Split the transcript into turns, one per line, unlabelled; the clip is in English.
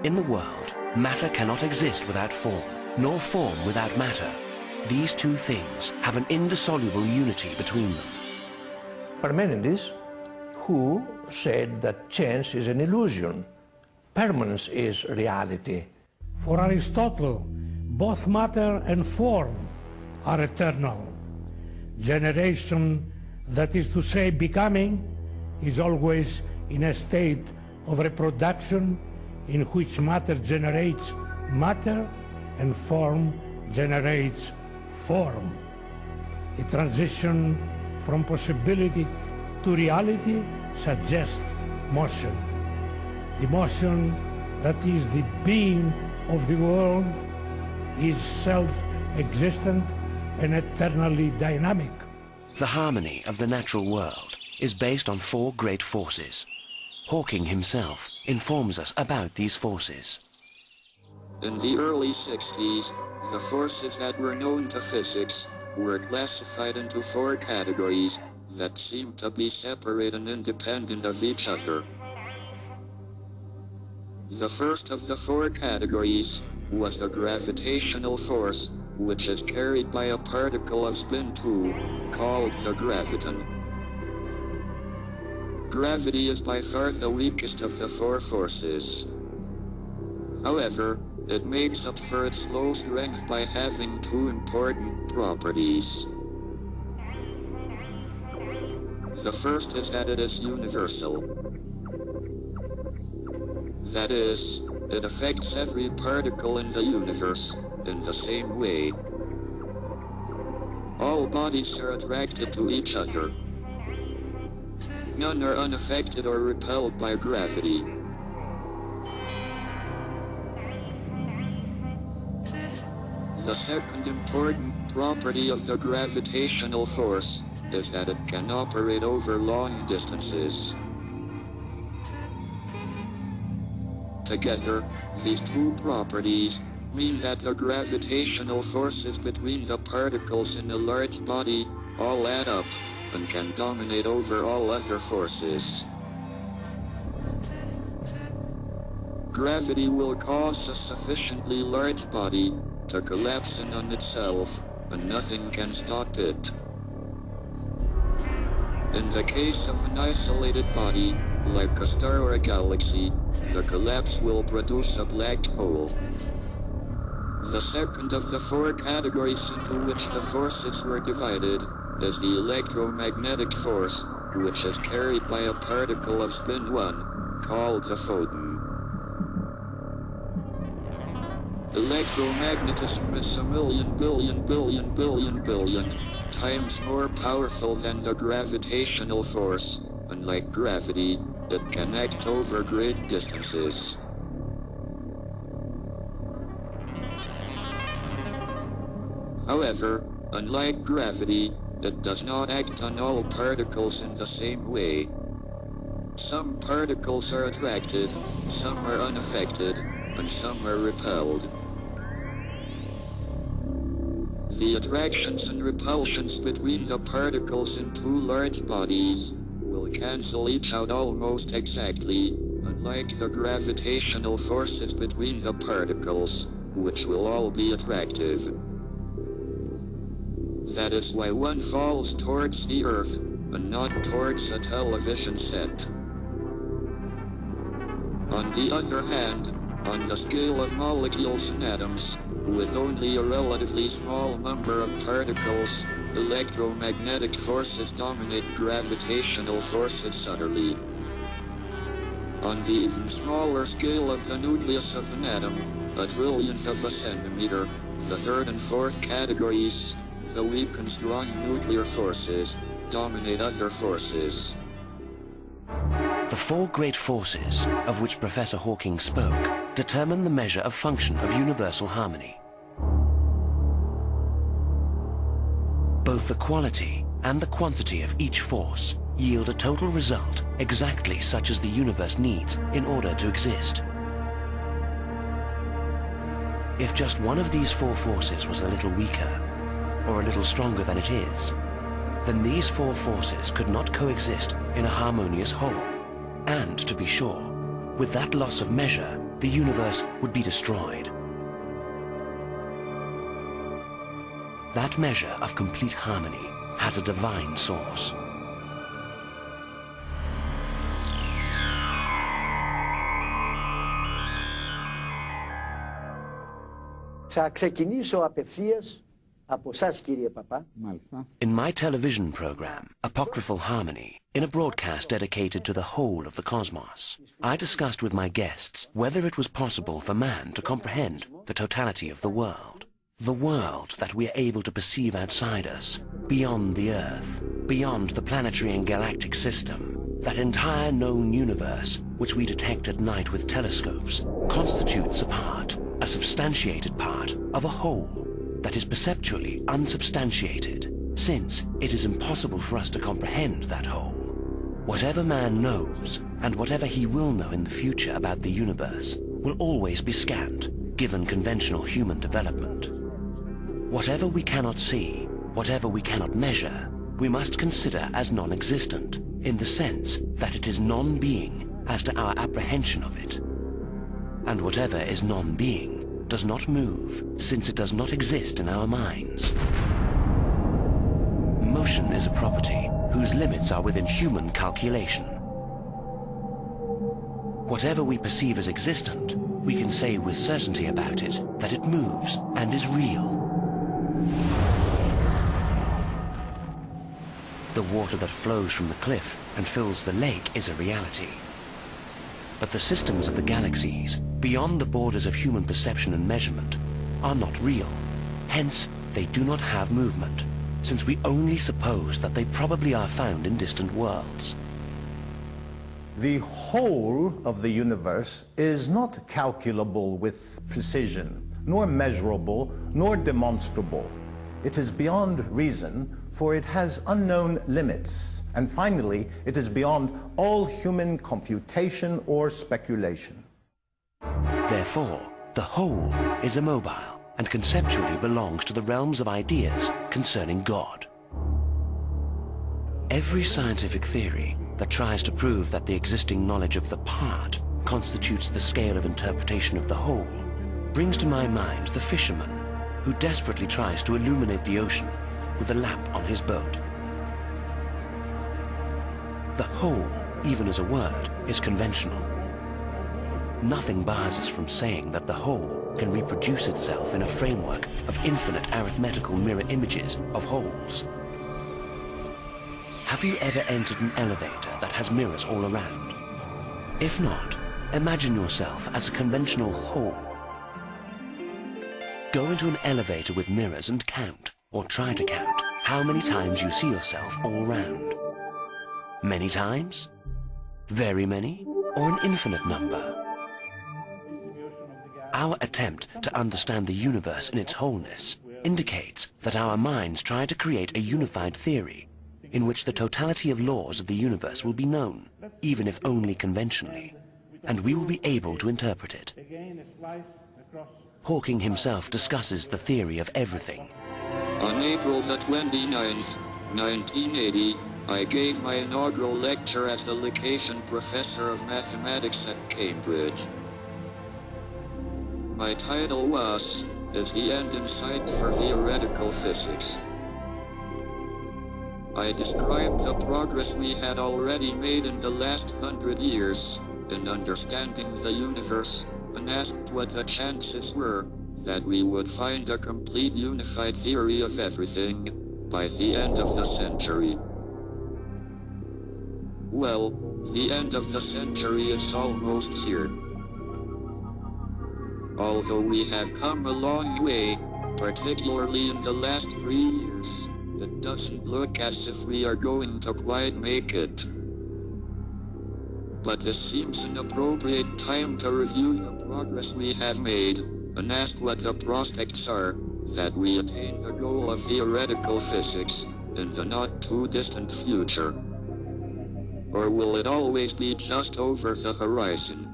In the world, matter cannot exist without form, nor form without matter. These two things have an indissoluble unity between them.
Parmenides, who said that change is an illusion, permanence is reality.
For Aristotle, both matter and form are eternal. Generation, that is to say becoming, is always in a state of reproduction in which matter generates matter and form generates form. A transition from possibility to reality suggests motion. The motion that is the being of the world is self-existent and eternally dynamic.
The harmony of the natural world is based on four great forces. Hawking himself informs us about these forces.
In the early 60s, the forces that were known to physics were classified into four categories that seemed to be separate and independent of each other. The first of the four categories was the gravitational force, which is carried by a particle of spin 2, called the graviton. Gravity is by far the weakest of the four forces. However, it makes up for its low strength by having two important properties. The first is that it is universal. That is, it affects every particle in the universe in the same way. All bodies are attracted to each other. None are unaffected or repelled by gravity. The second important property of the gravitational force is that it can operate over long distances. Together, these two properties mean that the gravitational forces between the particles in a large body all add up and can dominate over all other forces. Gravity will cause a sufficiently large body to collapse in on itself, and nothing can stop it. In the case of an isolated body, like a star or a galaxy, the collapse will produce a black hole. The second of the four categories into which the forces were divided is the electromagnetic force, which is carried by a particle of spin 1, called the photon. Electromagnetism is a million billion times more powerful than the gravitational force, and like gravity, it can act over great distances. However, unlike gravity, it does not act on all particles in the same way. Some particles are attracted, some are unaffected, and some are repelled. The attractions and repulsions between the particles in two large bodies will cancel each out almost exactly, unlike the gravitational forces between the particles, which will all be attractive. That is why one falls towards the Earth, and not towards a television set. On the other hand, on the scale of molecules and atoms, with only a relatively small number of particles, electromagnetic forces dominate gravitational forces utterly. On the even smaller scale of the nucleus of an atom, a trillionth of a centimeter, the third and fourth categories, the weak and strong nuclear forces, dominate other forces.
The four great forces, of which Professor Hawking spoke, determine the measure of function of universal harmony. Both the quality and the quantity of each force yield a total result exactly such as the universe needs in order to exist. If just one of these four forces was a little weaker, or a little stronger than it is, then these four forces could not coexist in a harmonious whole. And, to be sure, with that loss of measure, the the universe would be destroyed. That measure of complete harmony has a divine source.
Θα ξεκινήσω απευθείας από εσάς, κύριε Παπά.
Μάλιστα.
In my television program, Apocryphal Harmony, in a broadcast dedicated to the whole of the cosmos, I discussed with my guests whether it was possible for man to comprehend the totality of the world that we are able to perceive outside us, beyond the Earth, beyond the planetary and galactic system. That entire known universe, which we detect at night with telescopes, constitutes a substantiated part of a whole that is perceptually unsubstantiated, since it is impossible for us to comprehend that whole. Whatever man knows, and whatever he will know in the future about the universe, will always be scant, given conventional human development. Whatever we cannot see, whatever we cannot measure, we must consider as non-existent, in the sense that it is non-being as to our apprehension of it. And whatever is non-being does not move, since it does not exist in our minds. Motion is a property whose limits are within human calculation. Whatever we perceive as existent, we can say with certainty about it that it moves and is real. The water that flows from the cliff and fills the lake is a reality. But the systems of the galaxies, beyond the borders of human perception and measurement, are not real. Hence, they do not have movement, since we only suppose that they probably are found in distant worlds.
The whole of the universe is not calculable with precision, nor measurable, nor demonstrable. It is beyond reason, for it has unknown limits. And finally, it is beyond all human computation or speculation.
Therefore, the whole is immobile and conceptually belongs to the realms of ideas concerning God. Every scientific theory that tries to prove that the existing knowledge of the part constitutes the scale of interpretation of the whole brings to my mind the fisherman who desperately tries to illuminate the ocean with a lamp on his boat. The whole, even as a word, is conventional. Nothing bars us from saying that the whole can reproduce itself in a framework of infinite arithmetical mirror images of wholes. Have you ever entered an elevator that has mirrors all around? If not, imagine yourself as a conventional whole. Go into an elevator with mirrors and count, or try to count, how many times you see yourself all round. Many times? Very many? Or an infinite number? Our attempt to understand the universe in its wholeness indicates that our minds try to create a unified theory in which the totality of laws of the universe will be known, even if only conventionally, and we will be able to interpret it. Hawking himself discusses the theory of everything.
On April the 29th, 1980, I gave my inaugural lecture as the Location Professor of Mathematics at Cambridge. My title was, Is the End in Sight for Theoretical Physics? I described the progress we had already made in the last 100 years in understanding the universe, and asked what the chances were that we would find a complete unified theory of everything by the end of the century. Well, the end of the century is almost here. Although we have come a long way, particularly in the last 3 years, it doesn't look as if we are going to quite make it. But this seems an appropriate time to review the progress we have made, and ask what the prospects are that we attain the goal of theoretical physics in the not-too-distant future. Or will it always be just over the horizon?